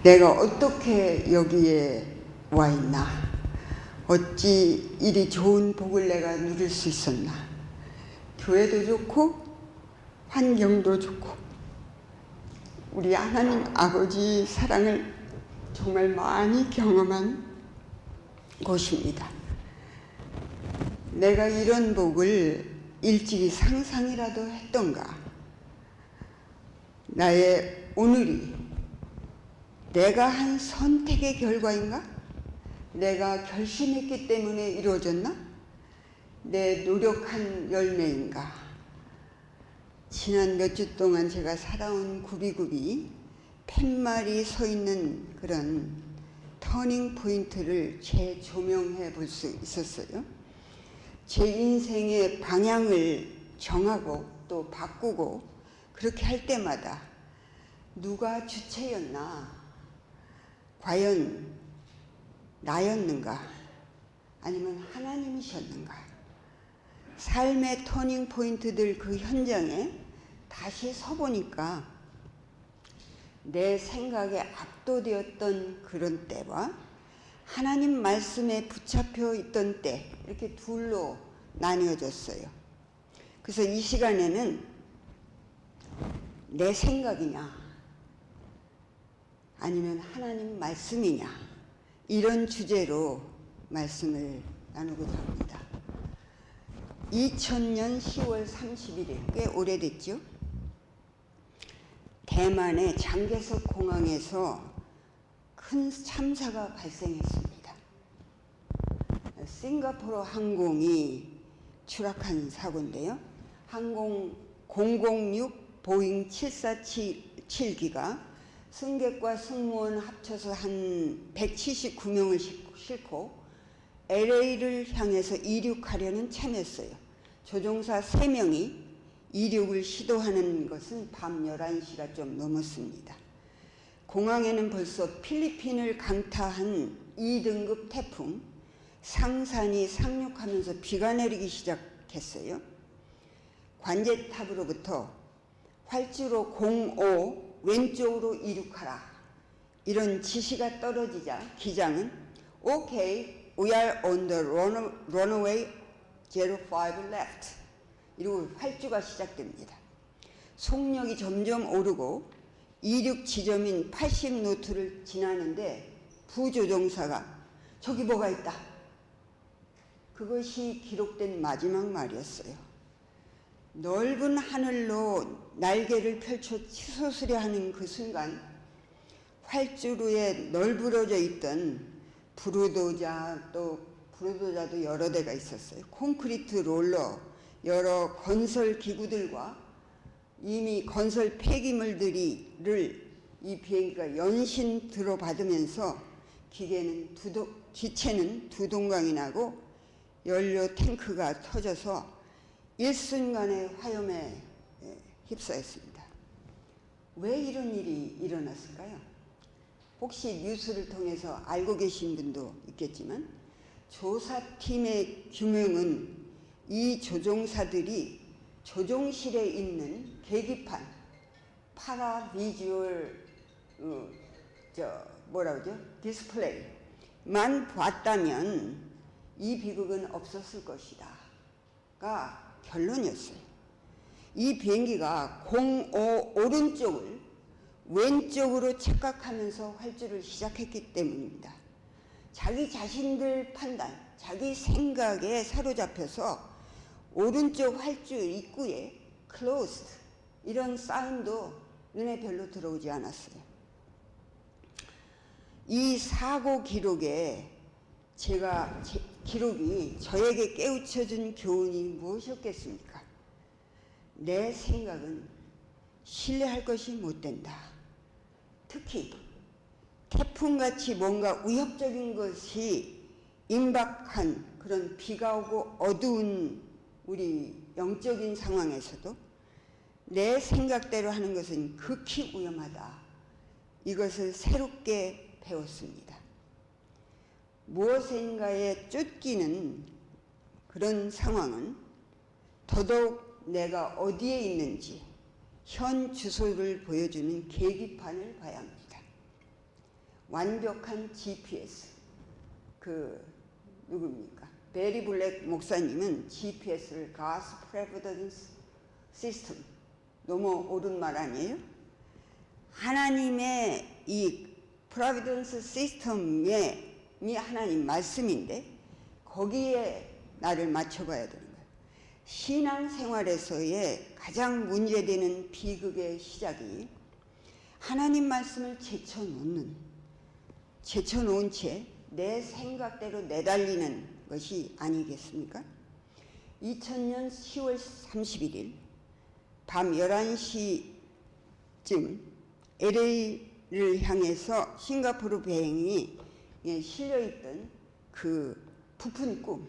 내가 어떻게 여기에 와 있나? 어찌 이리 좋은 복을 내가 누릴 수 있었나? 교회도 좋고 환경도 좋고 우리 하나님 아버지 사랑을 정말 많이 경험한 곳입니다. 내가 이런 복을 일찍이 상상이라도 했던가? 나의 오늘이 내가 한 선택의 결과인가? 내가 결심했기 때문에 이루어졌나? 내 노력한 열매인가? 지난 몇 주 동안 제가 살아온 굽이굽이 팻말이 서 있는 그런 터닝 포인트를 재조명해 볼 수 있었어요. 제 인생의 방향을 정하고 또 바꾸고 그렇게 할 때마다 누가 주체였나? 과연 나였는가? 아니면 하나님이셨는가? 삶의 터닝 포인트들 그 현장에 다시 서보니까 내 생각에 압도되었던 그런 때와 하나님 말씀에 붙잡혀 있던 때, 이렇게 둘로 나뉘어졌어요. 그래서 이 시간에는 내 생각이냐 아니면 하나님 말씀이냐, 이런 주제로 말씀을 나누고자 합니다. 2000년 10월 31일, 꽤 오래됐죠? 대만의 장개석 공항에서 큰 참사가 발생했습니다. 싱가포르 항공이 추락한 사고인데요. 항공 006 보잉 747기가 승객과 승무원 합쳐서 한 179명을 싣고 LA를 향해서 이륙하려는 참이었어요. 조종사 3명이 이륙을 시도하는 것은 밤 11시가 좀 넘었습니다. 공항에는 벌써 필리핀을 강타한 2등급 태풍 상산이 상륙하면서 비가 내리기 시작했어요. 관제탑으로부터 활주로 05 왼쪽으로 이륙하라, 이런 지시가 떨어지자 기장은 OK, we are on the runway 05 left, 이러고 활주가 시작됩니다. 속력이 점점 오르고 이륙 지점인 80노트를 지나는데 부조종사가 저기 뭐가 있다, 그것이 기록된 마지막 말이었어요. 넓은 하늘로 날개를 펼쳐 치솟으려 하는 그 순간 활주로에 널브러져 있던 브루도자도 여러 대가 있었어요. 콘크리트 롤러, 여러 건설 기구들과 이미 건설 폐기물들을 이 비행기가 연신 들어받으면서 기체는 두 동강이 나고 연료 탱크가 터져서 일순간의 화염에 휩싸였습니다. 왜 이런 일이 일어났을까요? 혹시 뉴스를 통해서 알고 계신 분도 있겠지만 조사팀의 규명은 이 조종사들이 조종실에 있는 계기판, 파라 비주얼 디스플레이만 봤다면 이 비극은 없었을 것이다가 결론이었어요. 이 비행기가 05 오른쪽을 왼쪽으로 착각하면서 활주를 시작했기 때문입니다. 자기 자신들 판단, 자기 생각에 사로잡혀서 오른쪽 활주 입구에 closed, 이런 사인도 눈에 별로 들어오지 않았어요. 이 사고 기록이 저에게 깨우쳐준 교훈이 무엇이었겠습니까? 내 생각은 신뢰할 것이 못 된다. 특히 태풍같이 뭔가 위협적인 것이 임박한 그런 비가 오고 어두운 우리 영적인 상황에서도 내 생각대로 하는 것은 극히 위험하다. 이것을 새롭게 배웠습니다. 무엇인가에 쫓기는 그런 상황은 더더욱 내가 어디에 있는지 현 주소를 보여주는 계기판을 봐야 합니다. 완벽한 GPS. 누굽니까? 베리 블랙 목사님은 GPS를 God's Providence System, 너무 옳은 말 아니에요? 하나님의 이 Providence System이 하나님 말씀인데 거기에 나를 맞춰봐야 되는 거예요. 신앙생활에서의 가장 문제되는 비극의 시작이 하나님 말씀을 제쳐놓은 채 내 생각대로 내달리는 것이 아니겠습니까? 2000년 10월 31일 밤 11시쯤 LA를 향해서 싱가포르 비행이 실려있던 그 부푼 꿈,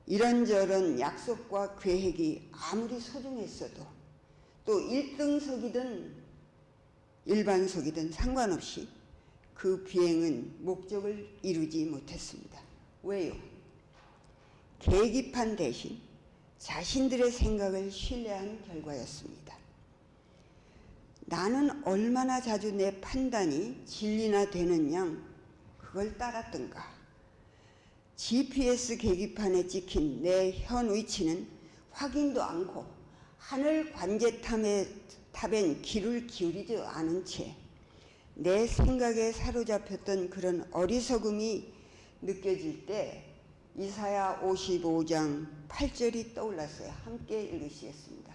이런저런 약속과 계획이 아무리 소중했어도 또 1등석이든 일반석이든 상관없이 그 비행은 목적을 이루지 못했습니다. 왜요? 계기판 대신 자신들의 생각을 신뢰한 결과였습니다. 나는 얼마나 자주 내 판단이 진리나 되는 양 그걸 따랐던가. GPS 계기판에 찍힌 내 현 위치는 확인도 않고 하늘 관제탑엔 귀를 기울이지 않은 채 내 생각에 사로잡혔던 그런 어리석음이 느껴질 때 이사야 55장 8절이 떠올랐어요. 함께 읽으시겠습니다.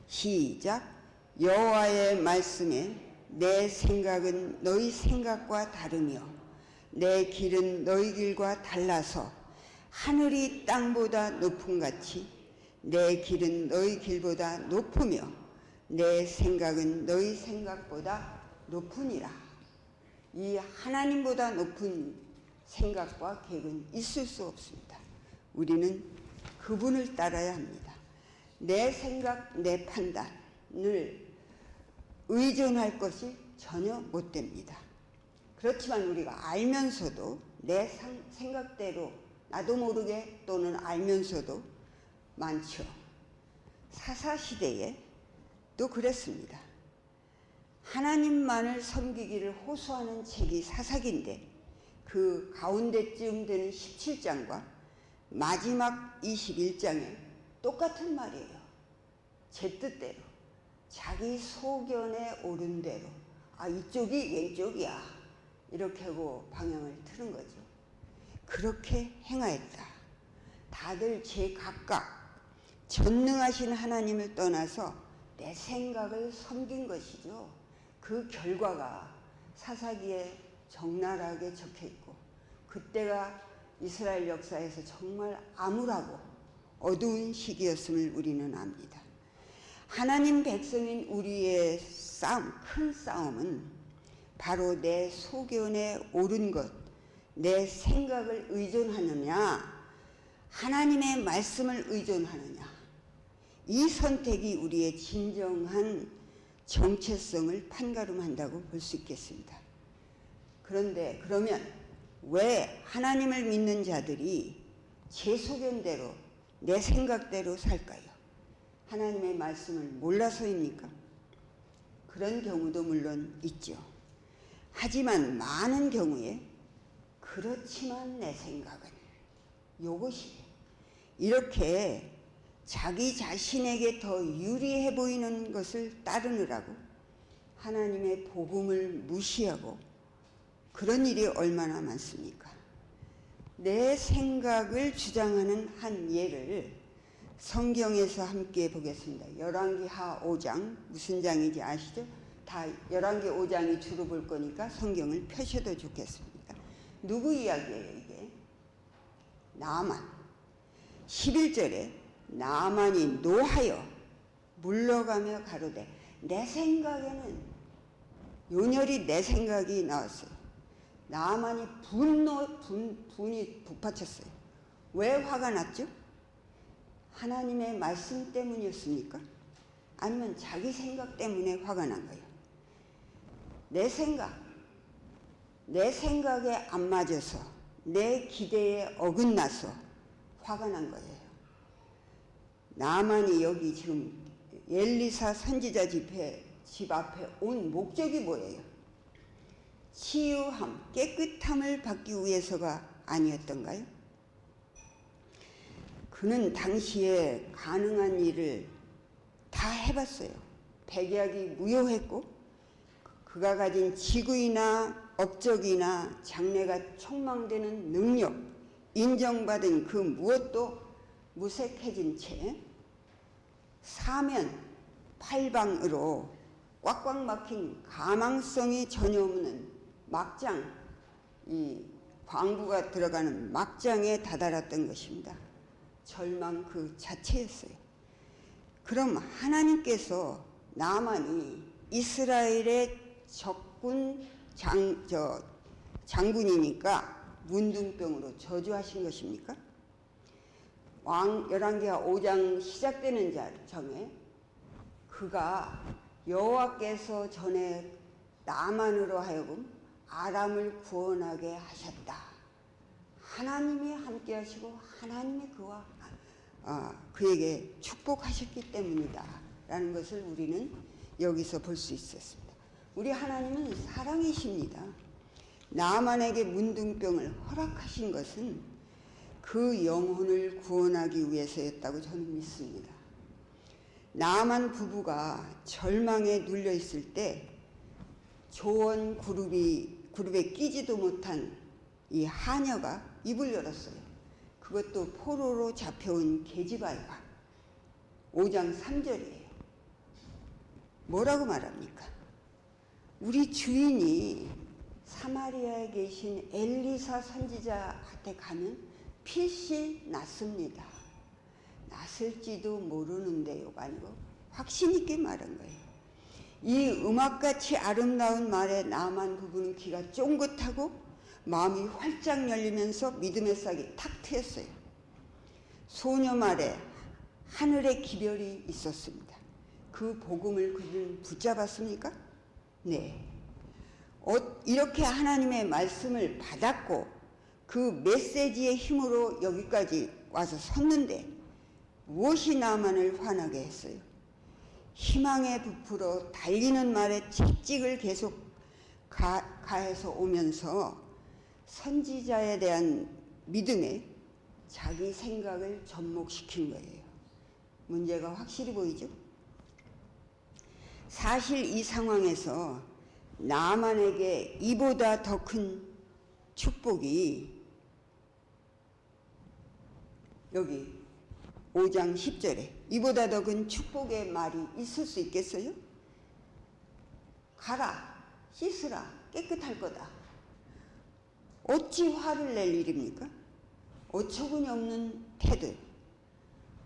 시작. 여호와의 말씀에 내 생각은 너희 생각과 다르며 내 길은 너희 길과 달라서 하늘이 땅보다 높음같이 내 길은 너희 길보다 높으며 내 생각은 너희 생각보다 높으니라. 이 하나님보다 높은 생각과 계획은 있을 수 없습니다. 우리는 그분을 따라야 합니다. 내 생각, 내 판단을 의존할 것이 전혀 못 됩니다. 그렇지만 우리가 알면서도 내 생각대로 나도 모르게 또는 알면서도 많죠. 사사시대에 또 그랬습니다. 하나님만을 섬기기를 호소하는 책이 사사기인데 그 가운데쯤 되는 17장과 마지막 21장에 똑같은 말이에요. 제 뜻대로 자기 소견에 오른 대로 이쪽이 왼쪽이야 이렇게 하고 방향을 트는 거죠. 그렇게 행하였다. 다들 제각각 전능하신 하나님을 떠나서 내 생각을 섬긴 것이죠. 그 결과가 사사기에 적나라하게 적혀있고 그때가 이스라엘 역사에서 정말 암울하고 어두운 시기였음을 우리는 압니다. 하나님 백성인 우리의 싸움, 큰 싸움은 바로 내 소견에 옳은 것, 내 생각을 의존하느냐 하나님의 말씀을 의존하느냐, 이 선택이 우리의 진정한 정체성을 판가름한다고 볼 수 있겠습니다. 그런데 그러면 왜 하나님을 믿는 자들이 제 소견대로 내 생각대로 살까요? 하나님의 말씀을 몰라서입니까? 그런 경우도 물론 있죠. 하지만 많은 경우에 그렇지만 내 생각은 이것이 이렇게 자기 자신에게 더 유리해 보이는 것을 따르느라고 하나님의 복음을 무시하고 그런 일이 얼마나 많습니까? 내 생각을 주장하는 한 예를 성경에서 함께 보겠습니다. 열왕기하 5장, 무슨 장인지 아시죠? 다 열왕기 5장이 주로 볼 거니까 성경을 펴셔도 좋겠습니다. 누구 이야기예요 이게? 나아만. 11절에 나아만이 노하여 물러가며 가로되, 내 생각에는 요렬히 내 생각이 나왔어요. 나아만이 분이 북받쳤어요. 왜 화가 났죠? 하나님의 말씀 때문이었습니까? 아니면 자기 생각 때문에 화가 난 거예요? 내 생각에 안 맞아서 내 기대에 어긋나서 화가 난 거예요. 나아만이 여기 지금 엘리사 선지자 집 앞에 온 목적이 뭐예요? 치유함, 깨끗함을 받기 위해서가 아니었던가요? 그는 당시에 가능한 일을 다 해봤어요. 백약이 무효했고 그가 가진 지구이나 업적이나 장래가 촉망되는 능력, 인정받은 그 무엇도 무색해진 채 사면 팔방으로 꽉꽉 막힌 가망성이 전혀 없는 막장, 이 광부가 들어가는 막장에 다다랐던 것입니다. 절망 그 자체였어요. 그럼 하나님께서 나만이 이스라엘의 적군 장군이니까 문둥병으로 저주하신 것입니까? 열왕기하 5장 시작되는 점에 그가 여호와께서 전에 나만으로 하여금 아람을 구원하게 하셨다. 하나님이 함께 하시고 하나님이 그에게 축복하셨기 때문이다 라는 것을 우리는 여기서 볼 수 있었습니다. 우리 하나님은 사랑이십니다. 나만에게 문둥병을 허락하신 것은 그 영혼을 구원하기 위해서였다고 저는 믿습니다. 나만 부부가 절망에 눌려 있을 때 조원 그룹에 끼지도 못한 이 하녀가 입을 열었어요. 그것도 포로로 잡혀온 계집아이가. 5장 3절이에요. 뭐라고 말합니까? 우리 주인이 사마리아에 계신 엘리사 선지자한테 가면 필시 낫습니다. 낫을지도 모르는데요가 아니고 확신 있게 말한 거예요. 이 음악같이 아름다운 말에 나만 부부는 귀가 쫑긋하고 마음이 활짝 열리면서 믿음의 싹이 탁 트였어요. 소녀 말에 하늘의 기별이 있었습니다. 그 복음을 그들은 붙잡았습니까? 네. 이렇게 하나님의 말씀을 받았고 그 메시지의 힘으로 여기까지 와서 섰는데 무엇이 나만을 화나게 했어요? 희망에 부풀어 달리는 말에 채찍을 계속 가해서 오면서 선지자에 대한 믿음에 자기 생각을 접목시킨 거예요. 문제가 확실히 보이죠? 사실 이 상황에서 나만에게 이보다 더 큰 축복이 여기 5장 10절에 이보다 더 큰 축복의 말이 있을 수 있겠어요? 가라, 씻으라, 깨끗할 거다. 어찌 화를 낼 일입니까? 어처구니 없는 태도.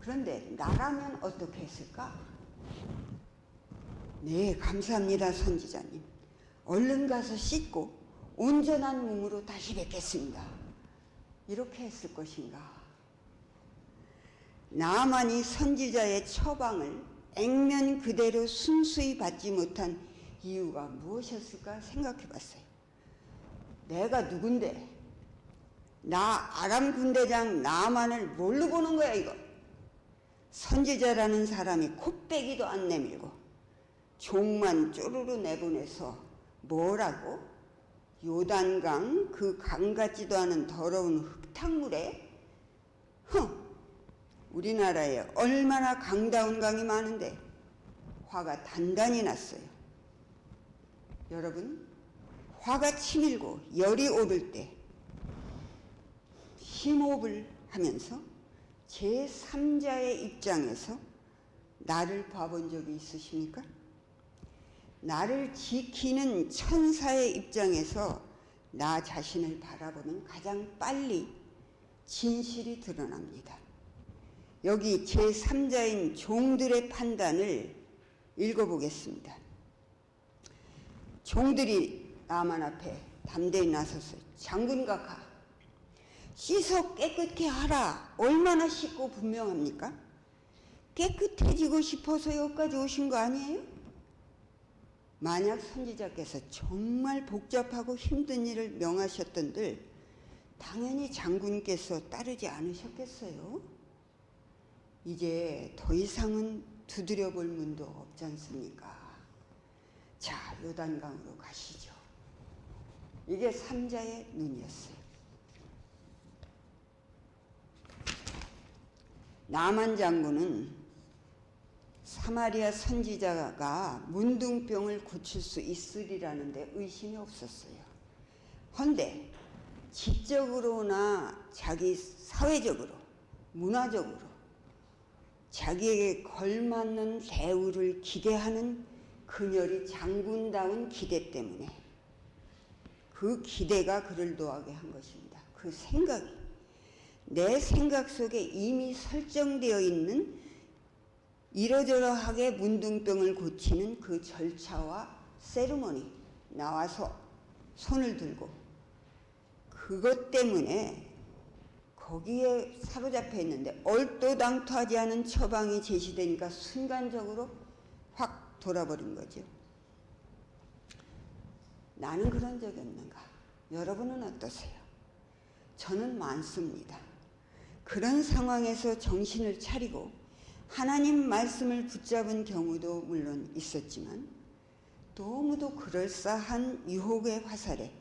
그런데 나라면 어떻게 했을까? 네, 감사합니다, 선지자님. 얼른 가서 씻고 온전한 몸으로 다시 뵙겠습니다. 이렇게 했을 것인가? 나만이 선지자의 처방을 액면 그대로 순수히 받지 못한 이유가 무엇이었을까 생각해 봤어요. 내가 누군데? 나 아람 군대장 나만을 뭘로 보는 거야 이거? 선지자라는 사람이 콧배기도 안 내밀고 종만 쪼르르 내보내서 뭐라고? 요단강 그 강 같지도 않은 더러운 흙탕물에? 우리나라에 얼마나 강다운 강이 많은데 화가 단단히 났어요. 여러분, 화가 치밀고 열이 오를 때 심호흡을 하면서 제3자의 입장에서 나를 봐본 적이 있으십니까? 나를 지키는 천사의 입장에서 나 자신을 바라보면 가장 빨리 진실이 드러납니다. 여기 제3자인 종들의 판단을 읽어보겠습니다. 종들이 나만 앞에 담대히 나섰어요. 장군각하, 씻어 깨끗게 하라. 얼마나 쉽고 분명합니까? 깨끗해지고 싶어서 여기까지 오신 거 아니에요? 만약 선지자께서 정말 복잡하고 힘든 일을 명하셨던들 당연히 장군께서 따르지 않으셨겠어요? 이제 더 이상은 두드려 볼 문도 없지 않습니까? 자, 요단강으로 가시죠. 이게 삼자의 눈이었어요. 나만 장군은 사마리아 선지자가 문둥병을 고칠 수 있으리라는 데 의심이 없었어요. 헌데 지적으로나 자기 사회적으로, 문화적으로 자기에게 걸맞는 대우를 기대하는 그녀의 장군다운 기대 때문에 그 기대가 그를 노하게 한 것입니다. 그 생각이 내 생각 속에 이미 설정되어 있는 이러저러하게 문둥병을 고치는 그 절차와 세리머니 나와서 손을 들고 그것 때문에 거기에 사로잡혀 있는데 얼토당토하지 않은 처방이 제시되니까 순간적으로 확 돌아버린 거죠. 나는 그런 적이 없는가? 여러분은 어떠세요? 저는 많습니다. 그런 상황에서 정신을 차리고 하나님 말씀을 붙잡은 경우도 물론 있었지만 너무도 그럴싸한 유혹의 화살에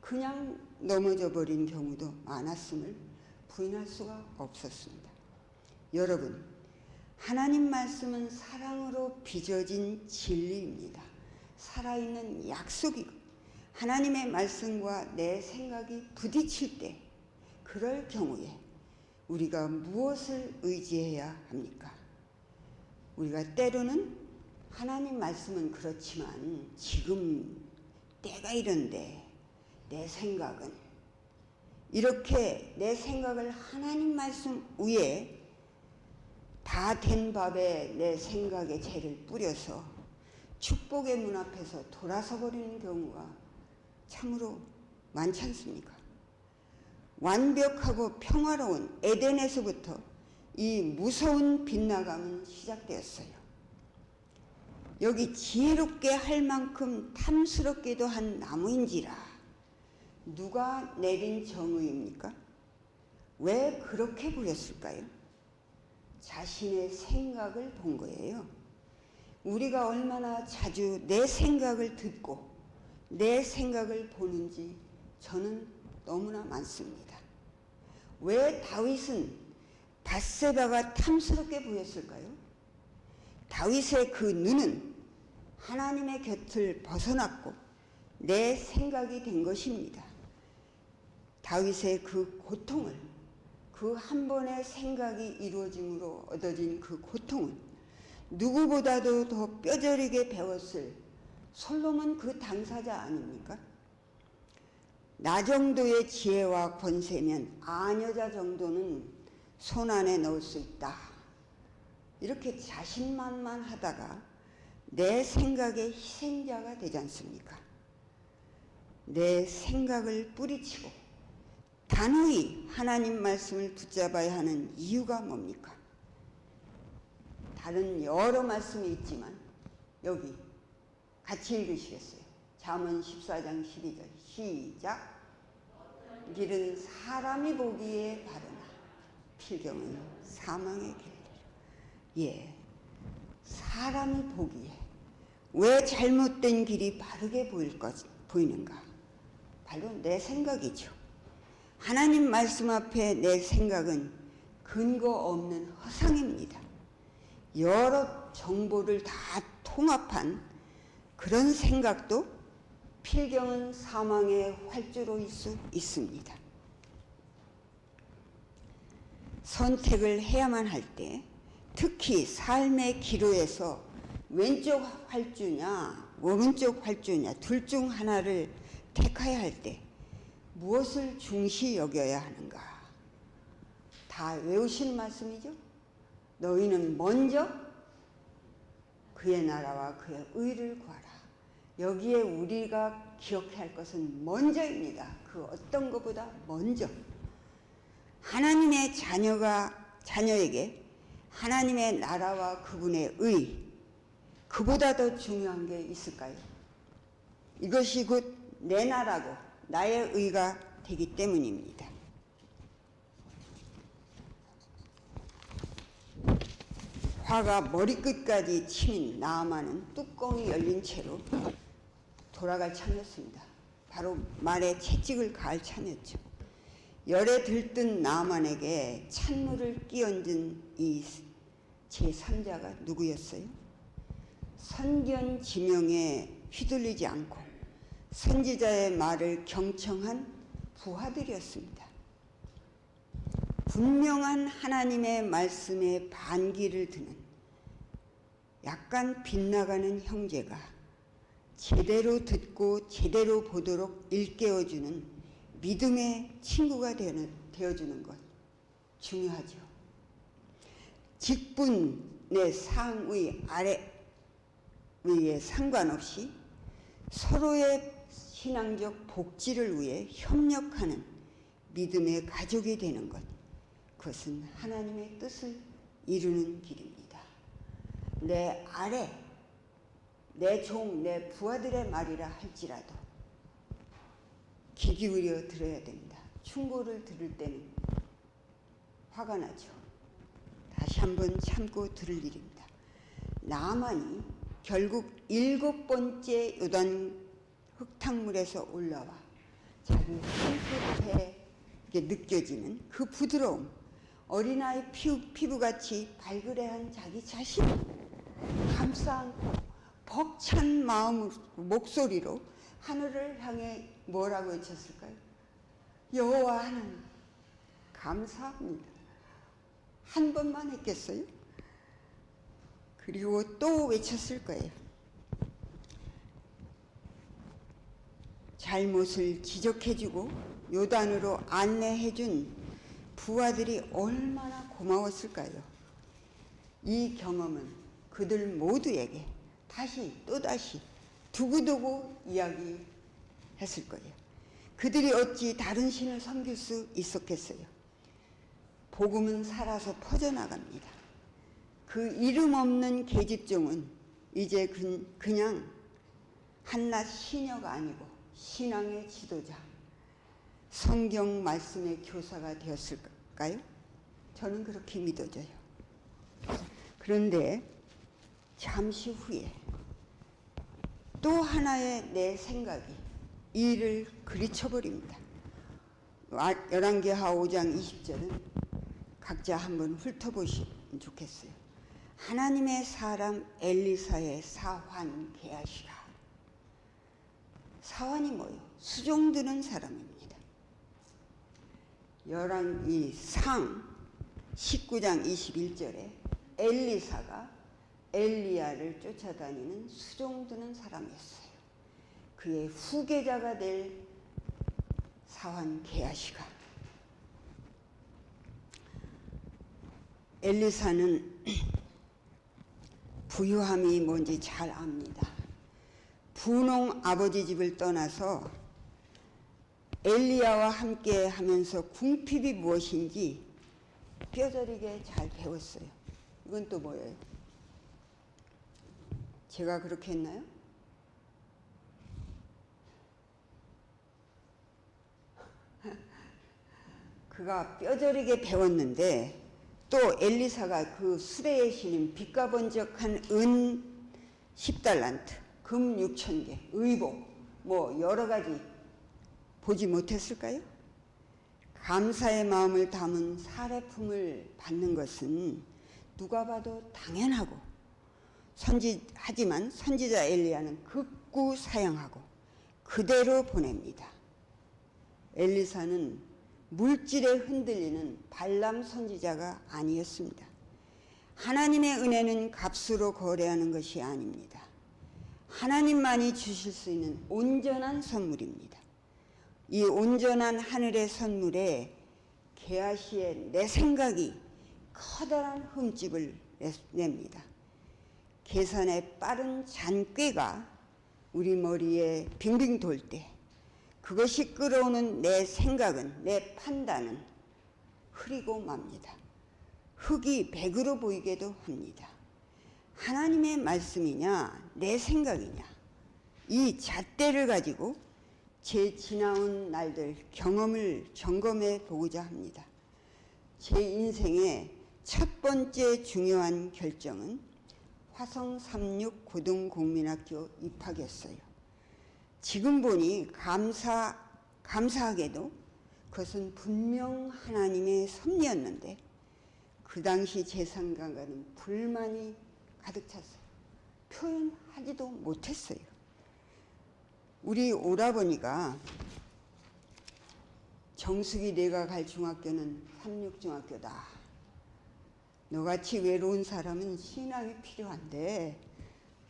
그냥 넘어져 버린 경우도 많았음을 부인할 수가 없었습니다. 여러분, 하나님 말씀은 사랑으로 빚어진 진리입니다. 살아있는 약속이고 하나님의 말씀과 내 생각이 부딪힐 때 그럴 경우에 우리가 무엇을 의지해야 합니까? 우리가 때로는 하나님 말씀은 그렇지만 지금 때가 이런데 내 생각은 이렇게 내 생각을 하나님 말씀 위에 다 된 밥에 내 생각의 죄를 뿌려서 축복의 문 앞에서 돌아서 버리는 경우가 참으로 많지 않습니까? 완벽하고 평화로운 에덴에서부터 이 무서운 빗나감은 시작되었어요. 여기 지혜롭게 할 만큼 탐스럽게도 한 나무인지라 누가 내린 정의입니까? 왜 그렇게 보였을까요? 자신의 생각을 본 거예요. 우리가 얼마나 자주 내 생각을 듣고 내 생각을 보는지 저는 너무나 많습니다. 왜 다윗은 밧세바가 탐스럽게 보였을까요? 다윗의 그 눈은 하나님의 곁을 벗어났고 내 생각이 된 것입니다. 다윗의 그 고통을 그 한 번의 생각이 이루어짐으로 얻어진 그 고통은 누구보다도 더 뼈저리게 배웠을 솔로몬 그 당사자 아닙니까? 나 정도의 지혜와 권세면 아녀자 정도는 손 안에 넣을 수 있다. 이렇게 자신만만하다가 내 생각의 희생자가 되지 않습니까? 내 생각을 뿌리치고 단호히 하나님 말씀을 붙잡아야 하는 이유가 뭡니까? 다른 여러 말씀이 있지만 여기 같이 읽으시겠어요? 잠언 14장 12절 시작. 길은 사람이 보기에 바르나 필경은 사망의 길이라. 예, 사람이 보기에 왜 잘못된 길이 바르게 보이는가? 바로 내 생각이죠. 하나님 말씀 앞에 내 생각은 근거 없는 허상입니다. 여러 정보를 다 통합한 그런 생각도 필경은 사망의 활주로일 수 있습니다. 선택을 해야만 할 때 특히 삶의 기로에서 왼쪽 활주냐 오른쪽 활주냐 둘 중 하나를 택해야 할 때 무엇을 중시 여겨야 하는가? 다 외우시는 말씀이죠? 너희는 먼저 그의 나라와 그의 의를 구하라. 여기에 우리가 기억해야 할 것은 먼저입니다. 그 어떤 것보다 먼저. 하나님의 자녀에게 하나님의 나라와 그분의 의, 그보다 더 중요한 게 있을까요? 이것이 곧 내 나라고 나의 의가 되기 때문입니다. 화가 머리끝까지 치민 나아만은 뚜껑이 열린 채로 돌아갈 참이었습니다. 바로 말에 채찍을 가할 참이었죠. 열에 들뜬 나만에게 찬물을 끼얹은 이 제3자가 누구였어요? 선견지명에 휘둘리지 않고 선지자의 말을 경청한 부하들이었습니다. 분명한 하나님의 말씀에 반기를 드는 약간 빗나가는 형제가 제대로 듣고 제대로 보도록 일깨워주는 믿음의 친구가 되어주는 것 중요하죠. 직분의 상의 아래의에 상관없이 서로의 신앙적 복지를 위해 협력하는 믿음의 가족이 되는 것, 그것은 하나님의 뜻을 이루는 길입니다. 내 아래, 내 종, 내 부하들의 말이라 할지라도 귀 기울여 들어야 됩니다. 충고를 들을 때는 화가 나죠. 다시 한번 참고 들을 일입니다. 나만이 결국 7번째 요단 흙탕물에서 올라와 자기 손끝에 느껴지는 그 부드러움, 어린아이 피부같이 발그레한 자기 자신을 감싸 안고 벅찬 마음, 목소리로 하늘을 향해 뭐라고 외쳤을까요? 여호와 하나님 감사합니다. 한 번만 했겠어요? 그리고 또 외쳤을 거예요. 잘못을 지적해주고 요단으로 안내해준 부하들이 얼마나 고마웠을까요? 이 경험은 그들 모두에게 다시 또다시 두고두고 이야기했을 거예요. 그들이 어찌 다른 신을 섬길 수 있었겠어요? 복음은 살아서 퍼져나갑니다. 그 이름 없는 계집종은 이제 그냥 한낱 시녀가 아니고 신앙의 지도자, 성경 말씀의 교사가 되었을까요? 저는 그렇게 믿어져요. 그런데 잠시 후에 또 하나의 내 생각이 이를 그리쳐버립니다. 열왕기하 5장 20절은 각자 한번 훑어보시면 좋겠어요. 하나님의 사람 엘리사의 사환 게하시라. 사환이 뭐예요? 수종드는 사람입니다. 열왕기상 19장 21절에 엘리사가 엘리야를 쫓아다니는 수종드는 사람이었어요. 그의 후계자가 될 사환 게하시가, 엘리사는 부유함이 뭔지 잘 압니다. 분홍 아버지 집을 떠나서 엘리야와 함께 하면서 궁핍이 무엇인지 뼈저리게 잘 배웠어요. 이건 또 뭐예요? 제가 그렇게 했나요? 그가 뼈저리게 배웠는데 또 엘리사가 그 수레의 신인 빛과 번쩍한 은 10달란트, 금 6,000개, 의복 뭐 여러 가지 보지 못했을까요? 감사의 마음을 담은 사례품을 받는 것은 누가 봐도 당연하고 하지만 선지자 엘리야는 극구 사양하고 그대로 보냅니다. 엘리사는 물질에 흔들리는 발람 선지자가 아니었습니다. 하나님의 은혜는 값으로 거래하는 것이 아닙니다. 하나님만이 주실 수 있는 온전한 선물입니다. 이 온전한 하늘의 선물에 게하시의 내 생각이 커다란 흠집을 냅니다. 계산의 빠른 잔꾀가 우리 머리에 빙빙 돌 때 그것이 끌어오는 내 생각은, 내 판단은 흐리고 맙니다. 흙이 백으로 보이게도 합니다. 하나님의 말씀이냐 내 생각이냐, 이 잣대를 가지고 제 지나온 날들 경험을 점검해 보고자 합니다. 제 인생의 첫 번째 중요한 결정은 화성 36 고등국민학교 입학이었어요. 지금 보니 감사하게도 그것은 분명 하나님의 섭리였는데 그 당시 제 생각과는 불만이 가득 찼어요. 표현하지도 못했어요. 우리 오라버니가 정숙이 내가 갈 중학교는 삼육중학교다. 너같이 외로운 사람은 신앙이 필요한데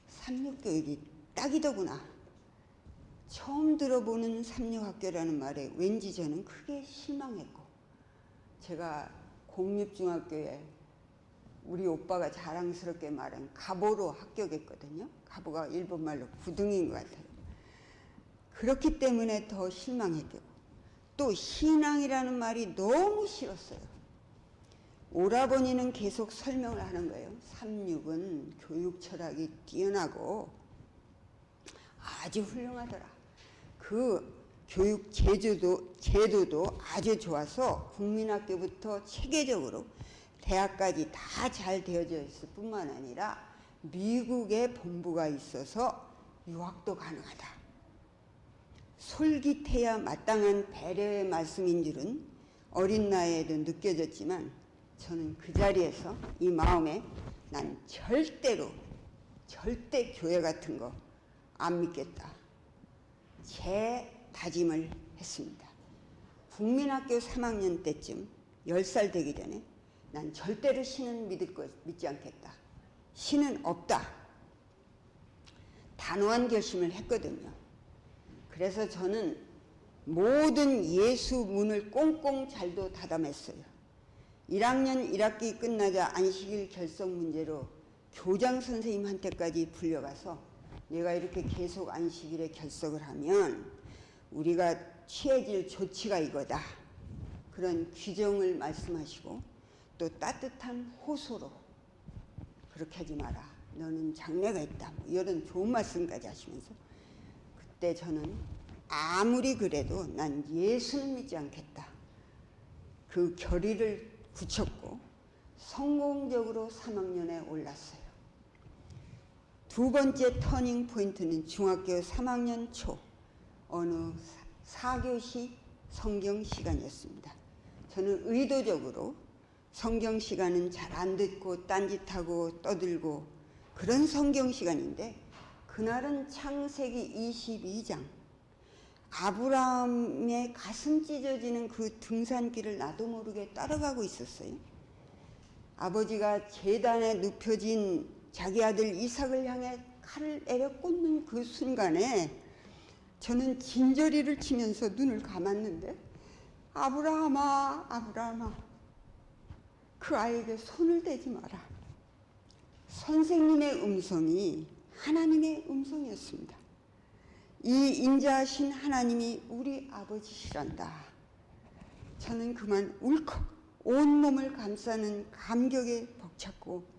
삼육교육이 딱이더구나. 처음 들어보는 삼육학교라는 말에 왠지 저는 크게 실망했고, 제가 공립중학교에 우리 오빠가 자랑스럽게 말한 가보로 합격했거든요. 가보가 일본말로 구등인 것 같아요. 그렇기 때문에 더 실망했고, 또 신앙이라는 말이 너무 싫었어요. 오라버니는 계속 설명을 하는 거예요. 삼육은 교육 철학이 뛰어나고 아주 훌륭하더라. 그 교육 제도도 아주 좋아서 국민학교부터 체계적으로 대학까지 다 잘 되어져 있을 뿐만 아니라 미국에 본부가 있어서 유학도 가능하다. 솔깃해야 마땅한 배려의 말씀인 줄은 어린 나이에도 느껴졌지만 저는 그 자리에서 이 마음에 난 절대 교회 같은 거 안 믿겠다. 제 다짐을 했습니다. 국민학교 3학년 때쯤 10살 되기 전에 난 절대로 신은 믿지 않겠다. 신은 없다. 단호한 결심을 했거든요. 그래서 저는 모든 예수 문을 꽁꽁 잘도 닫아맸어요. 1학년 1학기 끝나자 안식일 결석 문제로 교장 선생님한테까지 불려가서 내가 이렇게 계속 안식일에 결석을 하면 우리가 취해질 조치가 이거다. 그런 규정을 말씀하시고 또 따뜻한 호소로 그렇게 하지 마라. 너는 장래가 있다. 뭐 이런 좋은 말씀까지 하시면서 그때 저는 아무리 그래도 난 예수는 믿지 않겠다. 그 결의를 굳혔고 성공적으로 3학년에 올랐어요. 두 번째 터닝 포인트는 중학교 3학년 초 어느 4교시 성경 시간이었습니다. 저는 의도적으로 성경 시간은 잘 안 듣고 딴짓하고 떠들고 그런 성경 시간인데 그날은 창세기 22장 아브라함의 가슴 찢어지는 그 등산길을 나도 모르게 따라가고 있었어요. 아버지가 제단에 눕혀진 자기 아들 이삭을 향해 칼을 내려 꽂는 그 순간에 저는 진저리를 치면서 눈을 감았는데 아브라함아, 아브라함아, 그 아이에게 손을 대지 마라. 선생님의 음성이 하나님의 음성이었습니다. 이 인자하신 하나님이 우리 아버지시란다. 저는 그만 울컥 온몸을 감싸는 감격에 벅찼고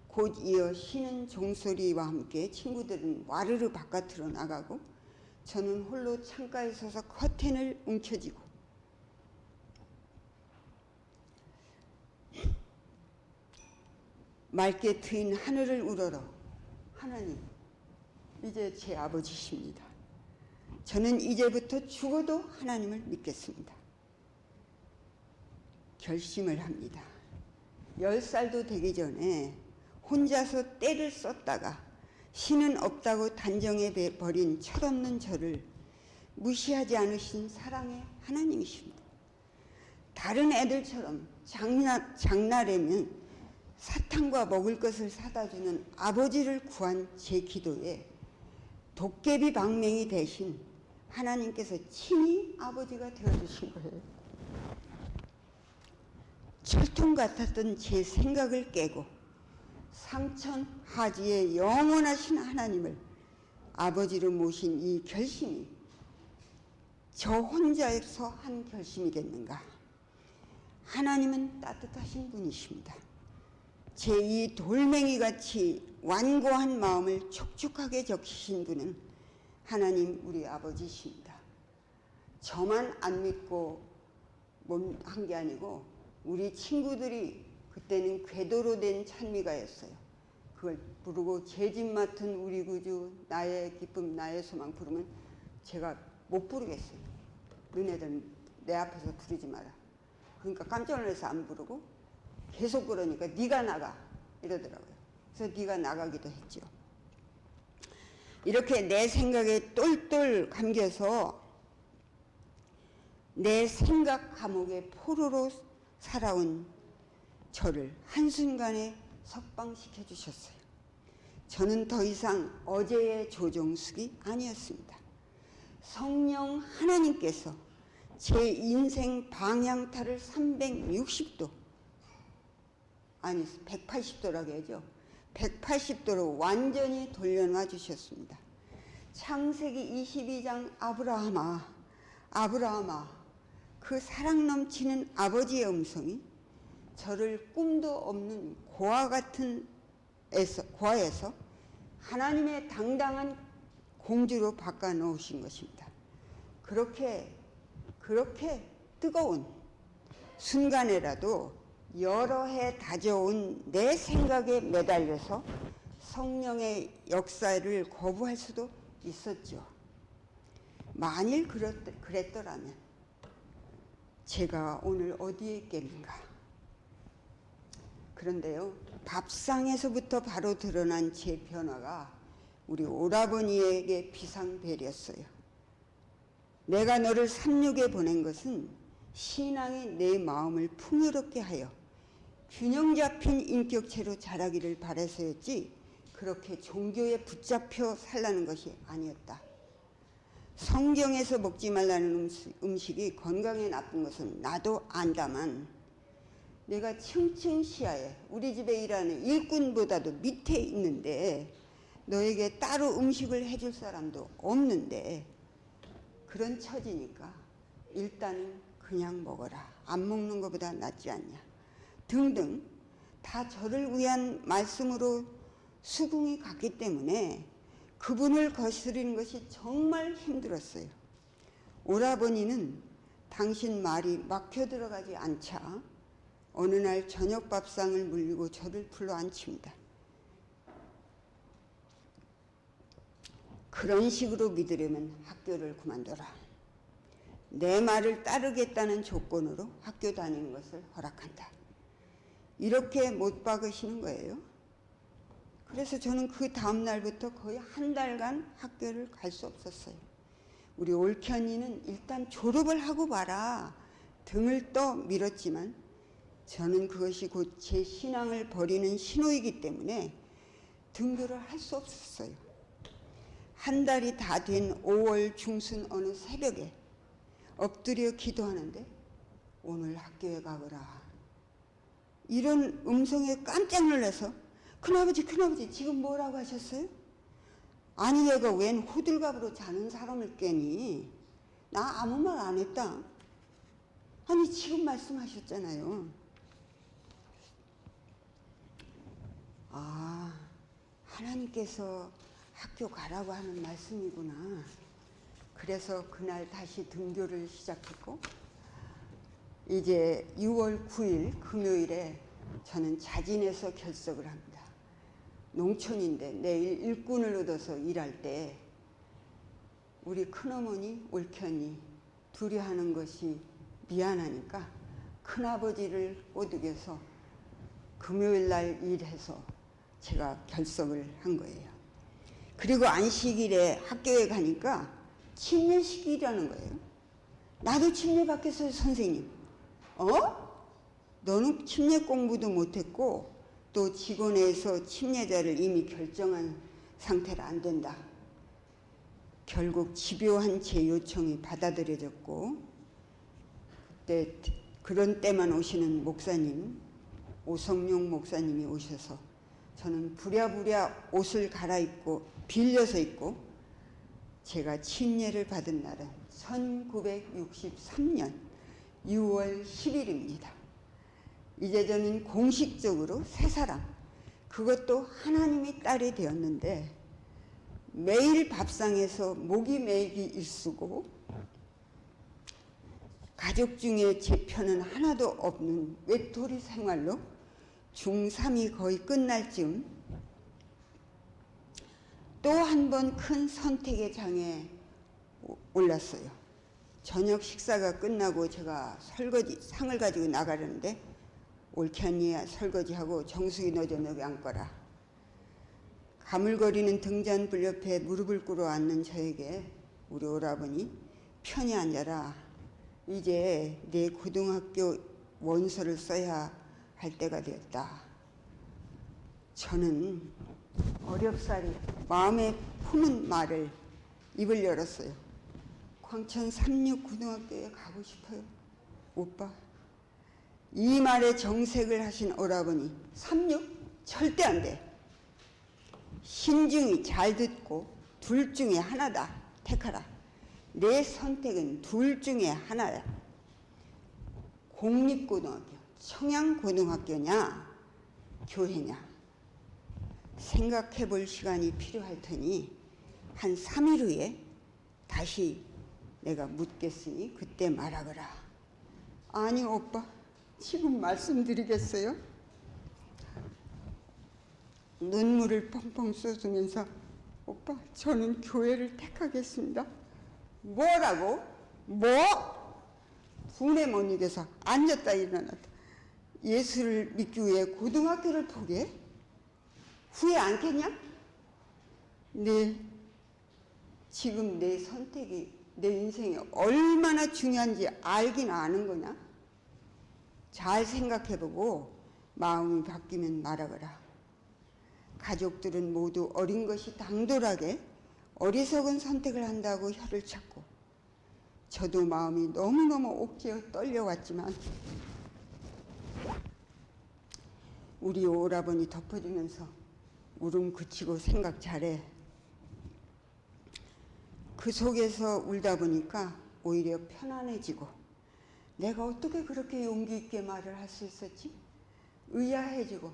곧 이어 쉬는 종소리와 함께 친구들은 와르르 바깥으로 나가고 저는 홀로 창가에 서서 커튼을 움켜쥐고 맑게 트인 하늘을 우러러 하나님, 이제 제 아버지십니다. 저는 이제부터 죽어도 하나님을 믿겠습니다. 결심을 합니다. 10살도 되기 전에 혼자서 때를 썼다가 신은 없다고 단정해 버린 철없는 저를 무시하지 않으신 사랑의 하나님이십니다. 다른 애들처럼 장날에는 사탕과 먹을 것을 사다 주는 아버지를 구한 제 기도에 도깨비 방맹이 대신 하나님께서 친히 아버지가 되어주신 거예요. 철통 같았던 제 생각을 깨고 상천하지의 영원하신 하나님을 아버지로 모신 이 결심이 저 혼자서 한 결심이겠는가. 하나님은 따뜻하신 분이십니다. 제 이 돌멩이같이 완고한 마음을 촉촉하게 적시신 분은 하나님 우리 아버지십니다. 저만 안 믿고 한 게 아니고 우리 친구들이 그때는 궤도로 된 찬미가였어요. 그걸 부르고 제 집 맡은 우리 구주 나의 기쁨 나의 소망 부르면 제가 못 부르겠어요. 너네들 내 앞에서 부르지 마라. 그러니까 깜짝 놀라서 안 부르고 계속 그러니까 네가 나가 이러더라고요. 그래서 네가 나가기도 했죠. 이렇게 내 생각에 똘똘 감겨서 내 생각 감옥의 포로로 살아온 저를 한순간에 석방시켜 주셨어요. 저는 더 이상 어제의 조정숙이 아니었습니다. 성령 하나님께서 제 인생 방향타를 360도 아니 180도라고 해야죠. 180도로 완전히 돌려놔 주셨습니다. 창세기 22장 아브라함아 그 사랑 넘치는 아버지의 음성이 저를 꿈도 없는 고아에서 하나님의 당당한 공주로 바꿔 놓으신 것입니다. 그렇게 뜨거운 순간에라도 여러 해 다져온 내 생각에 매달려서 성령의 역사를 거부할 수도 있었죠. 만일 그랬더라면 제가 오늘 어디에 있겠는가. 그런데요, 밥상에서부터 바로 드러난 제 변화가 우리 오라버니에게 비상벨이었어요. 내가 너를 삼육에 보낸 것은 신앙이 내 마음을 풍요롭게 하여 균형 잡힌 인격체로 자라기를 바라서였지 그렇게 종교에 붙잡혀 살라는 것이 아니었다. 성경에서 먹지 말라는 음식이 건강에 나쁜 것은 나도 안다만 내가 층층 시야에 우리 집에 일하는 일꾼보다도 밑에 있는데 너에게 따로 음식을 해줄 사람도 없는데 그런 처지니까 일단은 그냥 먹어라. 안 먹는 것보다 낫지 않냐. 등등 다 저를 위한 말씀으로 수긍이 갔기 때문에 그분을 거스르는 것이 정말 힘들었어요. 오라버니는 당신 말이 막혀 들어가지 않자 어느 날 저녁 밥상을 물리고 저를 불러 앉힙니다. 그런 식으로 믿으려면 학교를 그만둬라. 내 말을 따르겠다는 조건으로 학교 다니는 것을 허락한다. 이렇게 못 박으시는 거예요. 그래서 저는 그 다음 날부터 거의 한 달간 학교를 갈 수 없었어요. 우리 올케언니는 일단 졸업을 하고 봐라 등을 떠 밀었지만 저는 그것이 곧 제 신앙을 버리는 신호이기 때문에 등교를 할 수 없었어요. 한 달이 다 된 5월 중순 어느 새벽에 엎드려 기도하는데 오늘 학교에 가거라. 이런 음성에 깜짝 놀라서 큰아버지 지금 뭐라고 하셨어요? 아니 얘가 웬 호들갑으로 자는 사람을 깨니 나 아무 말 안 했다. 아니 지금 말씀하셨잖아요. 아 하나님께서 학교 가라고 하는 말씀이구나. 그래서 그날 다시 등교를 시작했고 이제 6월 9일 금요일에 저는 자진해서 결석을 합니다. 농촌인데 내일 일꾼을 얻어서 일할 때 우리 큰어머니 올케언니 둘이 하는 것이 미안하니까 큰아버지를 꼬드겨서 금요일 날 일해서 제가 결석을 한 거예요. 그리고 안식일에 학교에 가니까 침례식이라는 거예요. 나도 침례 받겠어요, 선생님. 너는 침례 공부도 못했고 또 직원에서 침례자를 이미 결정한 상태라 안 된다. 결국 집요한 제 요청이 받아들여졌고 그때 그런 때만 오시는 목사님, 오성룡 목사님이 오셔서 저는 부랴부랴 옷을 갈아입고 빌려서 입고 제가 침례를 받은 날은 1963년 6월 10일입니다. 이제 저는 공식적으로 새 사람, 그것도 하나님의 딸이 되었는데 매일 밥상에서 목이 메기 일쑤고 가족 중에 제 편은 하나도 없는 외톨이 생활로 중3이 거의 끝날 즈음 또 한 번 큰 선택의 장에 올랐어요. 저녁 식사가 끝나고 제가 설거지 상을 가지고 나가려는데 옳게 언니야 설거지하고 정수기 넣어줘 너기 앉거라. 가물거리는 등잔불 옆에 무릎을 꿇어 앉는 저에게 우리 오라버니 편히 앉아라. 이제 내 고등학교 원서를 써야 할 때가 되었다. 저는 어렵사리 마음에 품은 말을 입을 열었어요. 광천 삼육고등학교에 가고 싶어요. 오빠. 이 말에 정색을 하신 오라버니, 삼육? 절대 안 돼. 신중히 잘 듣고 둘 중에 하나다. 택하라. 내 선택은 둘 중에 하나야. 공립고등학교, 청양고등학교냐, 교회냐. 생각해 볼 시간이 필요할 테니 한 3일 후에 다시 내가 묻겠으니 그때 말하거라. 아니 오빠, 지금 말씀드리겠어요? 눈물을 펑펑 쏟으면서 오빠, 저는 교회를 택하겠습니다. 뭐라고? 뭐? 분에 못 이겨서 앉았다 일어났다. 예수를 믿기 위해 고등학교를 포기해? 후회 않겠냐? 네, 지금 내 선택이 내 인생에 얼마나 중요한지 알긴 아는 거냐? 잘 생각해보고 마음이 바뀌면 말하거라. 가족들은 모두 어린 것이 당돌하게 어리석은 선택을 한다고 혀를 찾고 저도 마음이 너무너무 옥죄어 떨려왔지만 우리 오라버니 덮어주면서 울음 그치고 생각 잘해. 그 속에서 울다 보니까 오히려 편안해지고 내가 어떻게 그렇게 용기 있게 말을 할 수 있었지? 의아해지고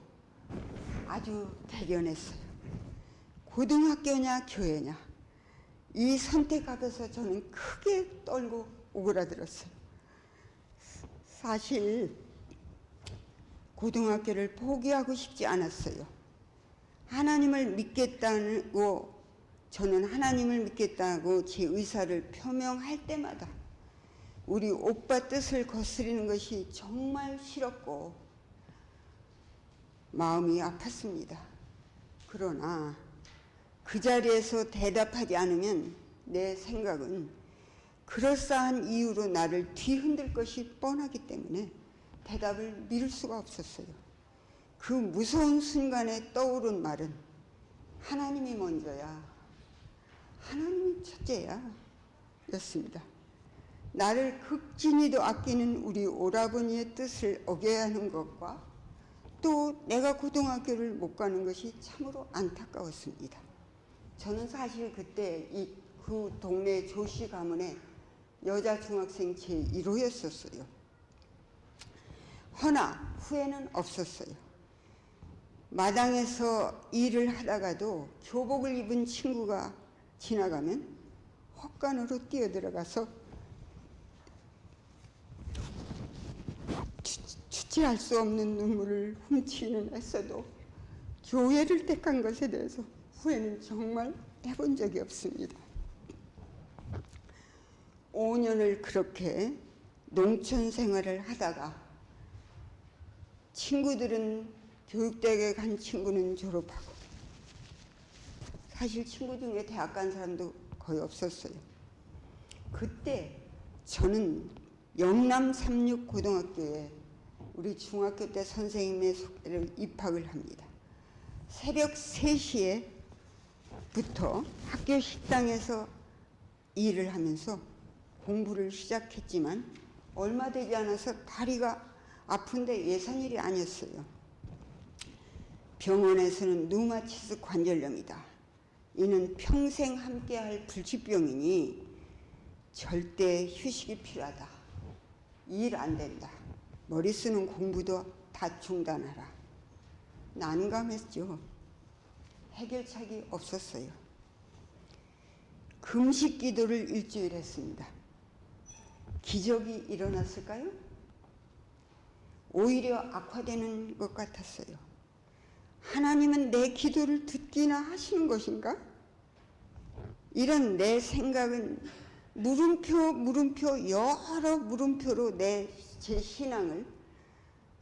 아주 대견했어요. 고등학교냐 교회냐 이 선택 앞에서 저는 크게 떨고 오그라들었어요. 사실 고등학교를 포기하고 싶지 않았어요. 하나님을 믿겠다고 저는 하나님을 믿겠다고 제 의사를 표명할 때마다 우리 오빠 뜻을 거스리는 것이 정말 싫었고 마음이 아팠습니다. 그러나 그 자리에서 대답하지 않으면 내 생각은 그럴싸한 이유로 나를 뒤흔들 것이 뻔하기 때문에 대답을 미룰 수가 없었어요. 그 무서운 순간에 떠오른 말은 하나님이 먼저야, 하나님이 첫째야 였습니다. 나를 극진히도 아끼는 우리 오라버니의 뜻을 어겨야 하는 것과 또 내가 고등학교를 못 가는 것이 참으로 안타까웠습니다. 저는 사실 그때 그 동네 조씨 가문의 여자 중학생 제1호였었어요. 허나 후회는 없었어요. 마당에서 일을 하다가도 교복을 입은 친구가 지나가면 헛간으로 뛰어들어가서 주체할 수 없는 눈물을 훔치는 애써도 교회를 택한 것에 대해서 후회는 정말 해본 적이 없습니다. 5년을 그렇게 농촌 생활을 하다가 친구들은 교육대학에 간 친구는 졸업하고 사실 친구 중에 대학 간 사람도 거의 없었어요. 그때 저는 영남 삼육고등학교에 우리 중학교 때 선생님의 소개로 입학을 합니다. 새벽 3시에부터 학교 식당에서 일을 하면서 공부를 시작했지만 얼마 되지 않아서 다리가 아픈데 예산일이 아니었어요. 병원에서는 류마티스 관절염이다. 이는 평생 함께할 불치병이니 절대 휴식이 필요하다. 일 안 된다. 머리 쓰는 공부도 다 중단하라. 난감했죠. 해결책이 없었어요. 금식 기도를 일주일 했습니다. 기적이 일어났을까요? 오히려 악화되는 것 같았어요. 하나님은 내 기도를 듣기나 하시는 것인가? 이런 내 생각은 물음표 여러 물음표로 제 신앙을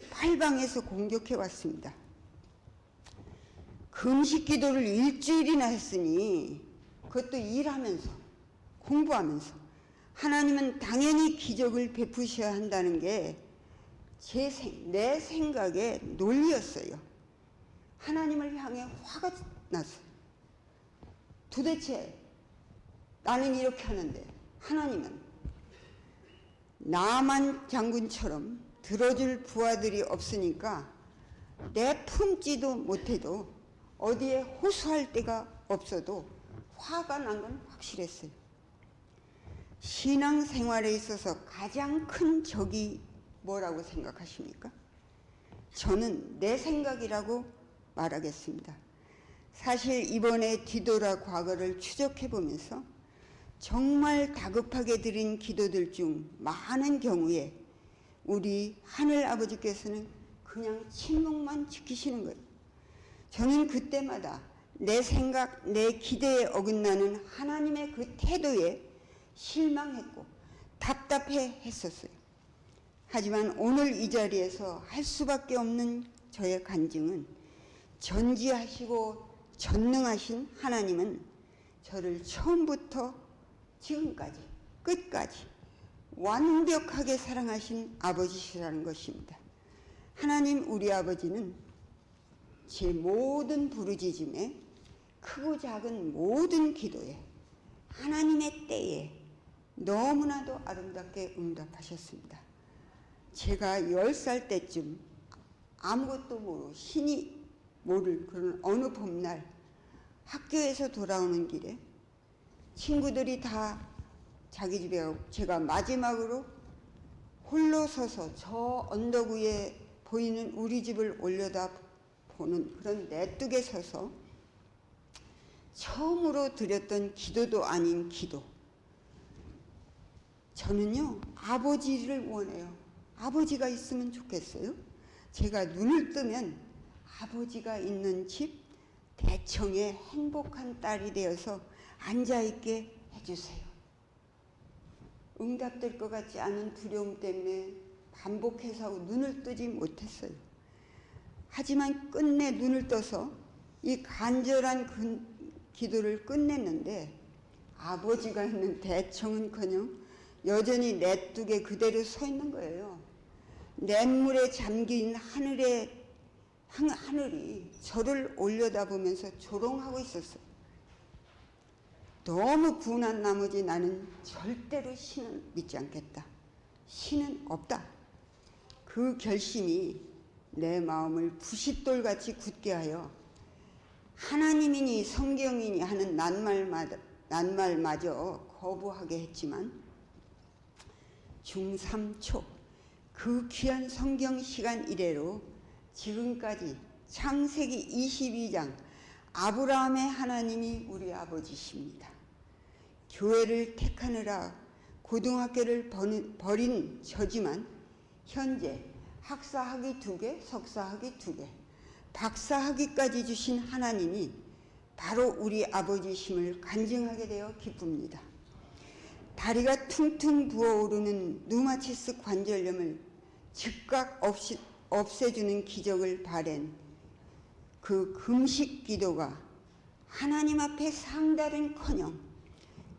팔방에서 공격해 왔습니다. 금식 기도를 일주일이나 했으니 그것도 일하면서 공부하면서 하나님은 당연히 기적을 베푸셔야 한다는 게 내 생각의 논리였어요. 하나님을 향해 화가 났어요. 도대체 나는 이렇게 하는데 하나님은 나만 장군처럼 들어줄 부하들이 없으니까 내 품지도 못해도 어디에 호소할 데가 없어도 화가 난 건 확실했어요. 신앙생활에 있어서 가장 큰 적이 뭐라고 생각하십니까? 저는 내 생각이라고 말하겠습니다. 사실 이번에 뒤돌아 과거를 추적해보면서 정말 다급하게 드린 기도들 중 많은 경우에 우리 하늘 아버지께서는 그냥 침묵만 지키시는 거예요. 저는 그때마다 내 생각, 내 기대에 어긋나는 하나님의 그 태도에 실망했고 답답해 했었어요. 하지만 오늘 이 자리에서 할 수밖에 없는 저의 간증은 전지하시고 전능하신 하나님은 저를 처음부터 지금까지 끝까지 완벽하게 사랑하신 아버지시라는 것입니다. 하나님 우리 아버지는 제 모든 부르짖음에 크고 작은 모든 기도에 하나님의 때에 너무나도 아름답게 응답하셨습니다. 제가 10살 때쯤 아무것도 모르고 신이 모를 그런 어느 봄날 학교에서 돌아오는 길에 친구들이 다 자기 집에 가고 제가 마지막으로 홀로 서서 저 언덕 위에 보이는 우리 집을 올려다 보는 그런 내뚝에 서서 처음으로 드렸던 기도도 아닌 기도. 저는요, 아버지를 원해요. 아버지가 있으면 좋겠어요. 제가 눈을 뜨면 아버지가 있는 집 대청에 행복한 딸이 되어서 앉아있게 해주세요. 응답될 것 같지 않은 두려움 때문에 반복해서 하고 눈을 뜨지 못했어요. 하지만 끝내 눈을 떠서 이 간절한 기도를 끝냈는데 아버지가 있는 대청은커녕 여전히 내뚝에 그대로 서 있는 거예요. 냇물에 잠긴 하늘이 저를 올려다보면서 조롱하고 있었어요. 너무 분한 나머지 나는 절대로 신은 믿지 않겠다. 신은 없다. 그 결심이 내 마음을 부싯돌같이 굳게 하여 하나님이니 성경이니 하는 낱말마저 거부하게 했지만 중3초 그 귀한 성경 시간 이래로 지금까지 창세기 22장 아브라함의 하나님이 우리 아버지십니다. 교회를 택하느라 고등학교를 버린 저지만 현재 학사학위 2개, 석사학위 2개, 박사학위까지 주신 하나님이 바로 우리 아버지심을 간증하게 되어 기쁩니다. 다리가 퉁퉁 부어오르는 누마티스 관절염을 즉각 없애주는 기적을 바란 그 금식 기도가 하나님 앞에 상달은커녕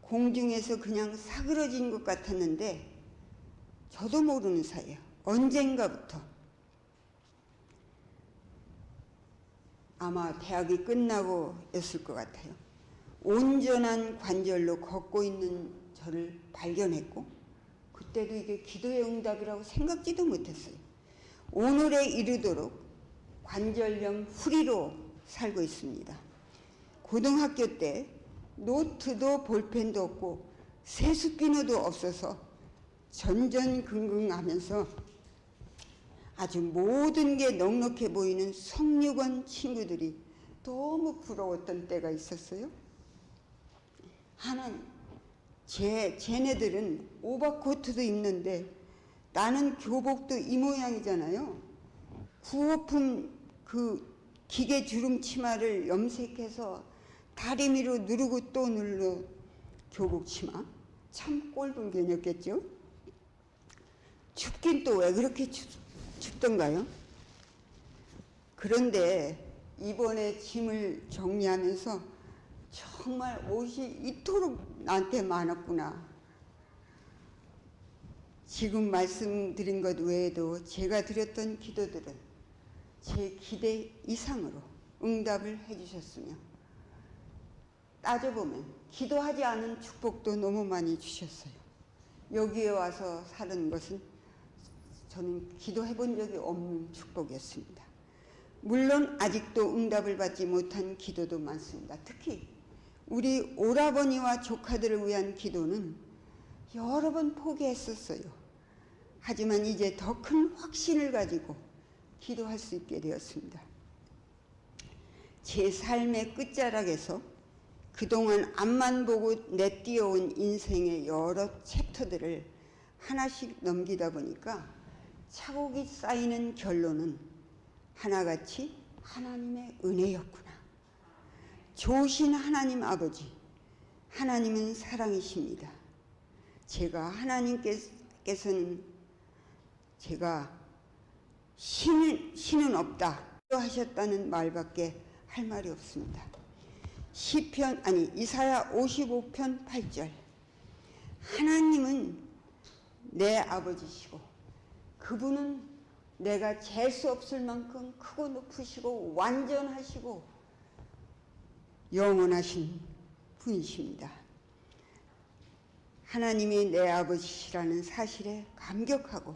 공중에서 그냥 사그러진 것 같았는데 저도 모르는 사이에 언젠가부터 아마 대학이 끝나고였을 것 같아요. 온전한 관절로 걷고 있는 저를 발견했고 그때도 이게 기도의 응답이라고 생각지도 못했어요. 오늘에 이르도록 관절염 후리로 살고 있습니다. 고등학교 때 노트도 볼펜도 없고 세숫비누도 없어서 전전긍긍하면서 아주 모든 게 넉넉해 보이는 성육원 친구들이 너무 부러웠던 때가 있었어요. 하나님, 쟤네들은 오버코트도 입는데 나는 교복도 이 모양이잖아요. 구호품 그 기계 주름 치마를 염색해서 다리미로 누르고 또 눌러 교복 치마, 참 꼴불견이었겠죠. 춥긴 또 왜 그렇게 춥던가요? 그런데 이번에 짐을 정리하면서 정말 옷이 이토록 나한테 많았구나. 지금 말씀드린 것 외에도 제가 드렸던 기도들은 제 기대 이상으로 응답을 해주셨으며, 따져보면 기도하지 않은 축복도 너무 많이 주셨어요. 여기에 와서 사는 것은 저는 기도해 본 적이 없는 축복이었습니다. 물론 아직도 응답을 받지 못한 기도도 많습니다. 특히 우리 오라버니와 조카들을 위한 기도는 여러 번 포기했었어요. 하지만 이제 더 큰 확신을 가지고 기도할 수 있게 되었습니다. 제 삶의 끝자락에서 그동안 앞만 보고 내띄어온 인생의 여러 챕터들을 하나씩 넘기다 보니까 차곡이 쌓이는 결론은 하나같이 하나님의 은혜였구나. 좋으신 하나님 아버지, 하나님은 사랑이십니다. 제가 하나님께서는 제가 신은 없다 하셨다는 말밖에 할 말이 없습니다. 이사야 55편 8절. 하나님은 내 아버지시고 그분은 내가 잴 수 없을 만큼 크고 높으시고 완전하시고 영원하신 분이십니다. 하나님이 내 아버지시라는 사실에 감격하고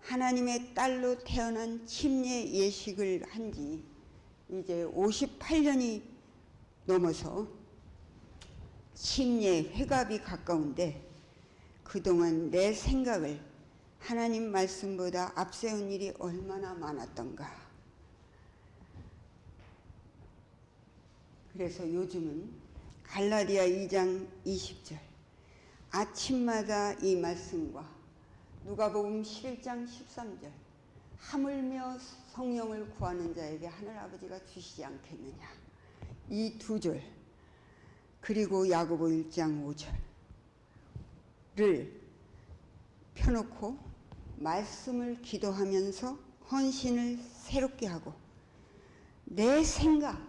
하나님의 딸로 태어난 침례 예식을 한 지 이제 58년이 넘어서 침례 회갑이 가까운데, 그동안 내 생각을 하나님 말씀보다 앞세운 일이 얼마나 많았던가. 그래서 요즘은 갈라디아 2장 20절 아침마다 이 말씀과 누가복음 11장 13절 하물며 성령을 구하는 자에게 하늘아버지가 주시지 않겠느냐, 이 두 절, 그리고 야고보 1장 5절을 펴놓고 말씀을 기도하면서 헌신을 새롭게 하고, 내 생각,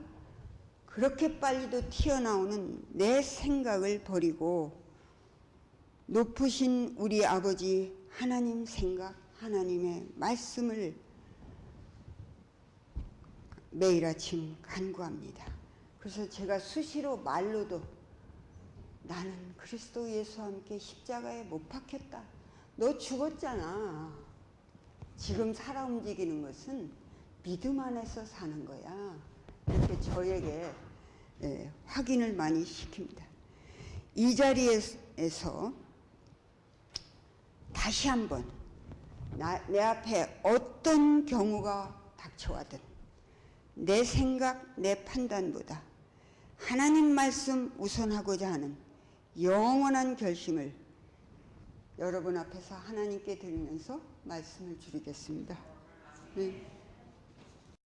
그렇게 빨리도 튀어나오는 내 생각을 버리고 높으신 우리 아버지 하나님 생각, 하나님의 말씀을 매일 아침 간구합니다. 그래서 제가 수시로 말로도 나는 그리스도 예수와 함께 십자가에 못 박혔다. 너 죽었잖아. 지금 살아 움직이는 것은 믿음 안에서 사는 거야. 이렇게 저에게 확인을 많이 시킵니다. 이 자리에서 다시 한번 내 앞에 어떤 경우가 닥쳐와든 내 생각, 내 판단보다 하나님 말씀 우선하고자 하는 영원한 결심을 여러분 앞에서 하나님께 드리면서 말씀을 드리겠습니다. 네.